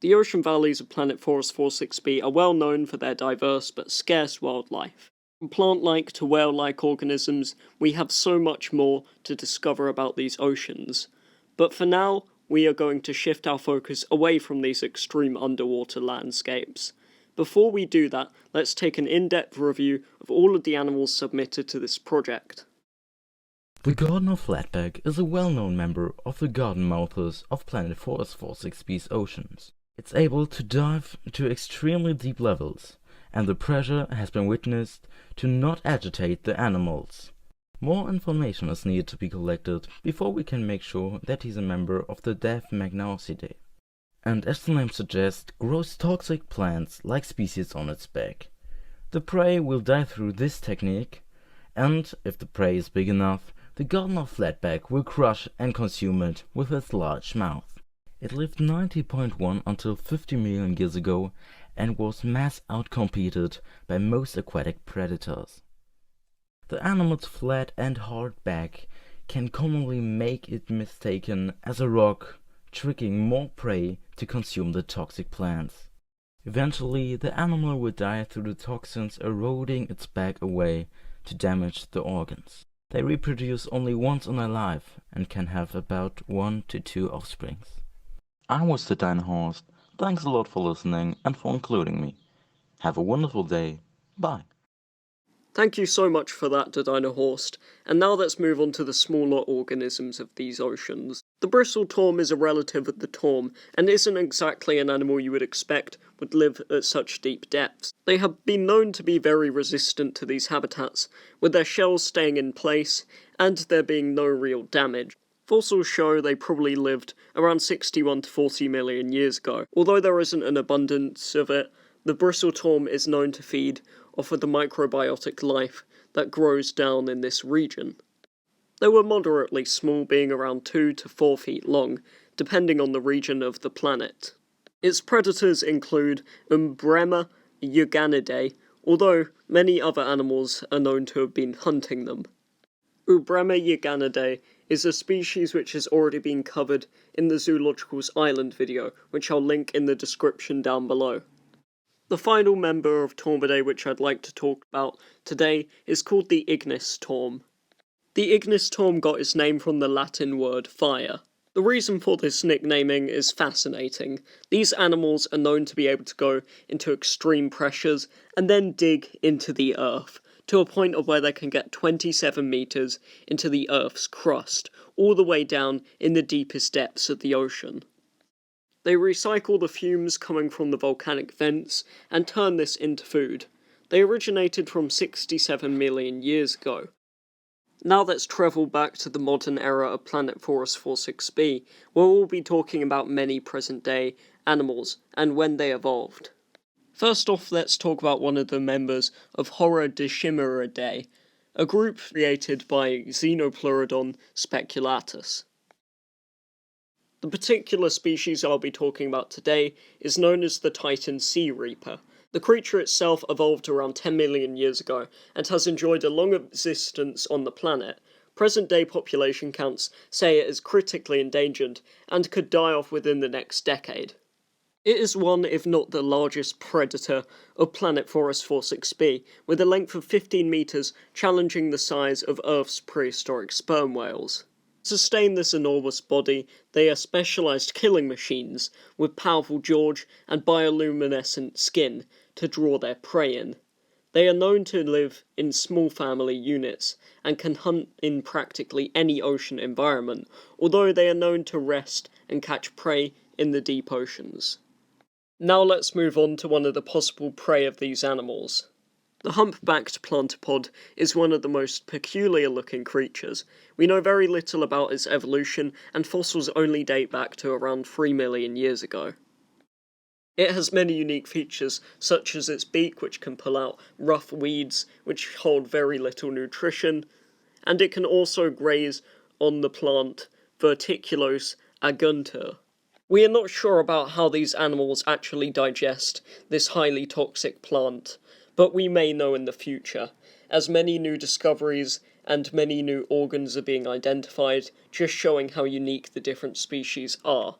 The ocean valleys of Planet Forest 46b are well known for their diverse but scarce wildlife. From plant-like to whale-like organisms, we have so much more to discover about these oceans. But for now, we are going to shift our focus away from these extreme underwater landscapes. Before we do that, let's take an in-depth review of all of the animals submitted to this project. The garden of Flatback is a well-known member of the garden mouths of Planet Forest 46b's oceans. It's able to dive to extremely deep levels, and the pressure has been witnessed to not agitate the animals. More information is needed to be collected before we can make sure that he's a member of the Magnacidae, and as the name suggests, grows toxic plants-like species on its back. The prey will dive through this technique, and if the prey is big enough, the garden of Flatback will crush and consume it with its large mouth. It lived 90.1 until 50 million years ago and was mass outcompeted by most aquatic predators. The animal's flat and hard back can commonly make it mistaken as a rock, tricking more prey to consume the toxic plants. Eventually, the animal will die through the toxins eroding its back away to damage the organs. They reproduce only once in their life and can have about 1 to 2 offsprings. I was the Dinohorst. Thanks a lot for listening and for including me. Have a wonderful day. Bye. Thank you so much for that, Dinohorst, and now let's move on to the smaller organisms of these oceans. The Bristle Tom is a relative of the tom, and isn't exactly an animal you would expect would live at such deep depths. They have been known to be very resistant to these habitats, with their shells staying in place, and there being no real damage. Fossils show they probably lived around 61 to 40 million years ago. Although there isn't an abundance of it, the Bristle Tom is known to feed off of the microbiotic life that grows down in this region. They were moderately small, being around 2 to 4 feet long, depending on the region of the planet. Its predators include Umbrella euganidae, although many other animals are known to have been hunting them. Umbrella euganidae is a species which has already been covered in the Zoologicals Island video, which I'll link in the description down below. The final member of Tormidae which I'd like to talk about today is called the Ignis Tom. The Ignis Tom got its name from the Latin word fire. The reason for this nicknaming is fascinating. These animals are known to be able to go into extreme pressures and then dig into the earth, to a point of where they can get 27 meters into the Earth's crust, all the way down in the deepest depths of the ocean. They recycle the fumes coming from the volcanic vents and turn this into food. They originated from 67 million years ago. Now let's travel back to the modern era of Planet Forest 46b, where we'll be talking about many present-day animals and when they evolved. First off, let's talk about one of the members of Horodecimeridae, a group created by Xenopleurodon speculatus. The particular species I'll be talking about today is known as the Titan sea reaper. The creature itself evolved around 10 million years ago and has enjoyed a long existence on the planet. Present-day population counts say it is critically endangered and could die off within the next decade. It is one, if not the largest predator of Planet Forest 46b, with a length of 15 meters, challenging the size of Earth's prehistoric sperm whales. To sustain this enormous body, they are specialized killing machines with powerful jaws and bioluminescent skin to draw their prey in. They are known to live in small family units and can hunt in practically any ocean environment, although they are known to rest and catch prey in the deep oceans. Now let's move on to one of the possible prey of these animals. The humpbacked plantipod is one of the most peculiar-looking creatures. We know very little about its evolution, and fossils only date back to around 3 million years ago. It has many unique features, such as its beak, which can pull out rough weeds, which hold very little nutrition, and it can also graze on the plant Verticulose aguntur. We are not sure about how these animals actually digest this highly toxic plant, but we may know in the future, as many new discoveries and many new organs are being identified, just showing how unique the different species are.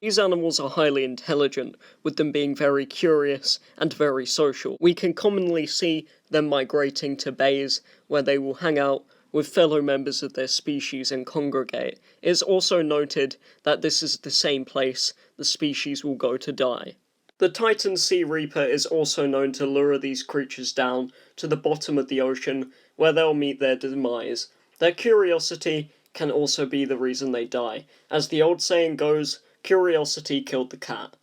These animals are highly intelligent, with them being very curious and very social. We can commonly see them migrating to bays, where they will hang out with fellow members of their species and congregate. It is also noted that this is the same place the species will go to die. The Titan sea reaper is also known to lure these creatures down to the bottom of the ocean, where they'll meet their demise. Their curiosity can also be the reason they die. As the old saying goes, curiosity killed the cat.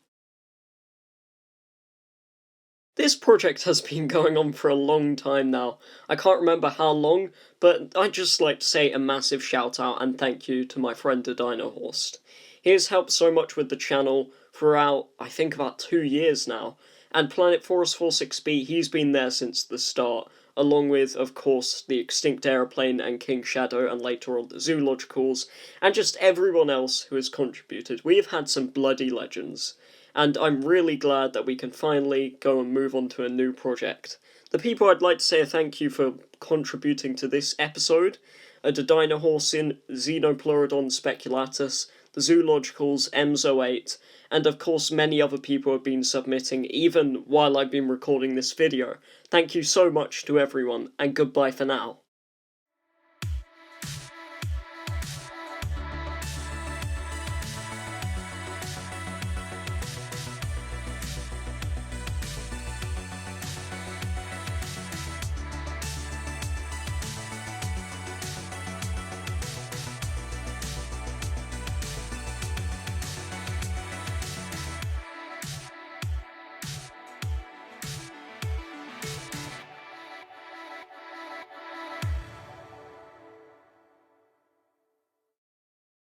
This project has been going on for a long time now. I can't remember how long, but I'd just like to say a massive shout out and thank you to my friend Dinohorst. He has helped so much with the channel throughout, I think, about 2 years now, and Planet Forest 46b, he's been there since the start, along with, of course, the Extinct Aeroplane and King Shadow, and later on the Zoologicals, and just everyone else who has contributed. We have had some bloody legends, and I'm really glad that we can finally go and move on to a new project. The people I'd like to say a thank you for contributing to this episode are the Dinohorst, Xenopleurodon speculatus, the Zoologicals, Emzo8, and of course many other people have been submitting even while I've been recording this video. Thank you so much to everyone, and goodbye for now.